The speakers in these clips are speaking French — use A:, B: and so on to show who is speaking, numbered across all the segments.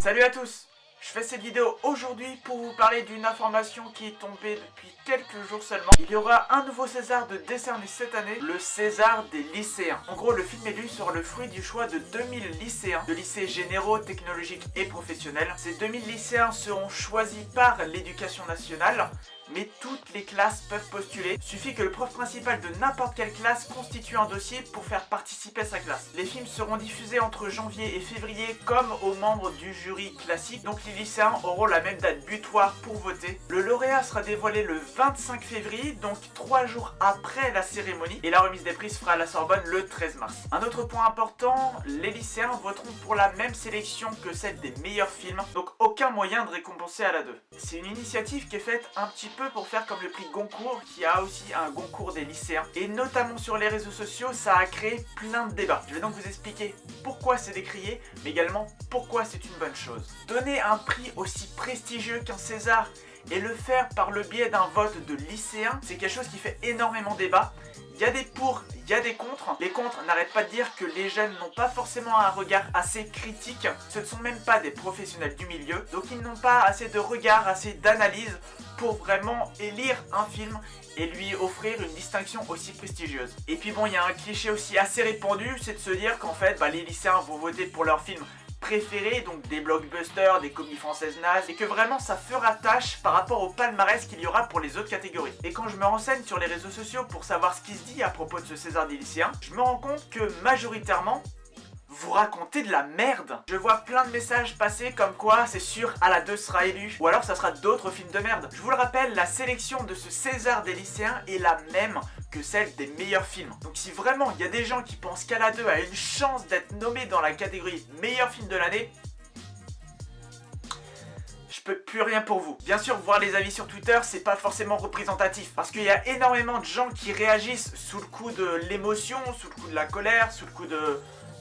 A: Salut à tous! Je fais cette vidéo aujourd'hui pour vous parler d'une information qui est tombée depuis quelques jours seulement. Il y aura un nouveau César de décerné cette année, le César des lycéens. En gros, le film élu sera le fruit du choix de 2000 lycéens, de lycées généraux, technologiques et professionnels. Ces 2000 lycéens seront choisis par l'éducation nationale, mais toutes les classes peuvent postuler. Suffit que le prof principal de n'importe quelle classe constitue un dossier pour faire participer sa classe. Les films seront diffusés entre janvier et février comme aux membres du jury classique, donc les lycéens auront la même date butoir pour voter. Le lauréat sera dévoilé le 25 février, donc 3 jours après la cérémonie, et la remise des prix se fera à la Sorbonne le 13 mars. Un autre point important, les lycéens voteront pour la même sélection que celle des meilleurs films, donc aucun moyen de récompenser à la 2. C'est une initiative qui est faite un petit peu pour faire comme le prix Goncourt, qui a aussi un Goncourt des lycéens, et notamment sur les réseaux sociaux, ça a créé plein de débats. Je vais donc vous expliquer pourquoi c'est décrié, mais également pourquoi c'est une bonne chose. Donner un prix aussi prestigieux qu'un César et le faire par le biais d'un vote de lycéens, c'est quelque chose qui fait énormément débat. Il y a des pour, il y a des contre. Les contre n'arrêtent pas de dire que les jeunes n'ont pas forcément un regard assez critique. Ce ne sont même pas des professionnels du milieu, donc ils n'ont pas assez de regard, assez d'analyse pour vraiment élire un film et lui offrir une distinction aussi prestigieuse. Et puis bon, il y a un cliché aussi assez répandu, c'est de se dire qu'en fait, les lycéens vont voter pour leur film préférés, donc des blockbusters, des comédies françaises nazes, et que vraiment ça fera tâche par rapport au palmarès qu'il y aura pour les autres catégories. Et quand je me renseigne sur les réseaux sociaux pour savoir ce qui se dit à propos de ce César des lycéens, je me rends compte que majoritairement, vous racontez de la merde. Je vois plein de messages passer comme quoi c'est sûr à la 2 sera élu, ou alors ça sera d'autres films de merde. Je vous le rappelle, la sélection de ce César des lycéens est la même que celle des meilleurs films. Donc si vraiment il y a des gens qui pensent qu'Ala 2 a une chance d'être nommé dans la catégorie meilleur film de l'année, je peux plus rien pour vous. Bien sûr, voir les avis sur Twitter, c'est pas forcément représentatif, parce qu'il y a énormément de gens qui réagissent sous le coup de l'émotion, sous le coup de la colère, sous le coup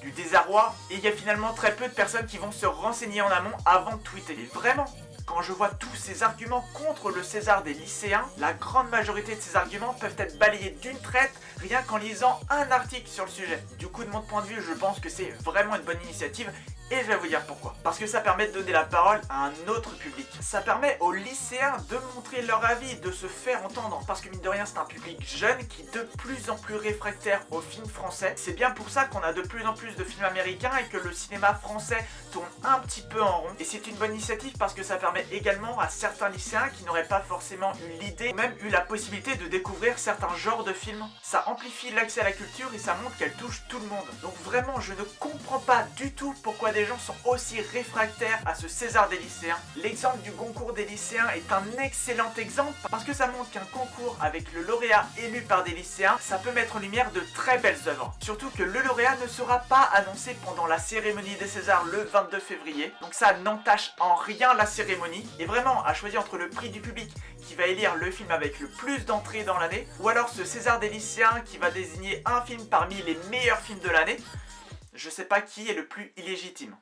A: du désarroi, et il y a finalement très peu de personnes qui vont se renseigner en amont avant de tweeter. Et vraiment, quand je vois tous ces arguments contre le César des lycéens, la grande majorité de ces arguments peuvent être balayés d'une traite rien qu'en lisant un article sur le sujet. Du coup, de mon point de vue, je pense que c'est vraiment une bonne initiative. Et je vais vous dire pourquoi. Parce que ça permet de donner la parole à un autre public. Ça permet aux lycéens de montrer leur avis, de se faire entendre. Parce que mine de rien, c'est un public jeune qui est de plus en plus réfractaire aux films français. C'est bien pour ça qu'on a de plus en plus de films américains et que le cinéma français tourne un petit peu en rond. Et c'est une bonne initiative parce que ça permet également à certains lycéens qui n'auraient pas forcément eu l'idée, ou même eu la possibilité de découvrir certains genres de films. Ça amplifie l'accès à la culture et ça montre qu'elle touche tout le monde. Donc vraiment, je ne comprends pas du tout pourquoi des gens sont aussi réfractaires à ce César des lycéens. L'exemple du Goncourt des lycéens est un excellent exemple parce que ça montre qu'un concours avec le lauréat élu par des lycéens, ça peut mettre en lumière de très belles œuvres. Surtout que le lauréat ne sera pas annoncé pendant la cérémonie des Césars le 22 février, donc ça n'entache en rien la cérémonie. Et vraiment, à choisir entre le prix du public qui va élire le film avec le plus d'entrées dans l'année, ou alors ce César des lycéens qui va désigner un film parmi les meilleurs films de l'année, je sais pas qui est le plus illégitime.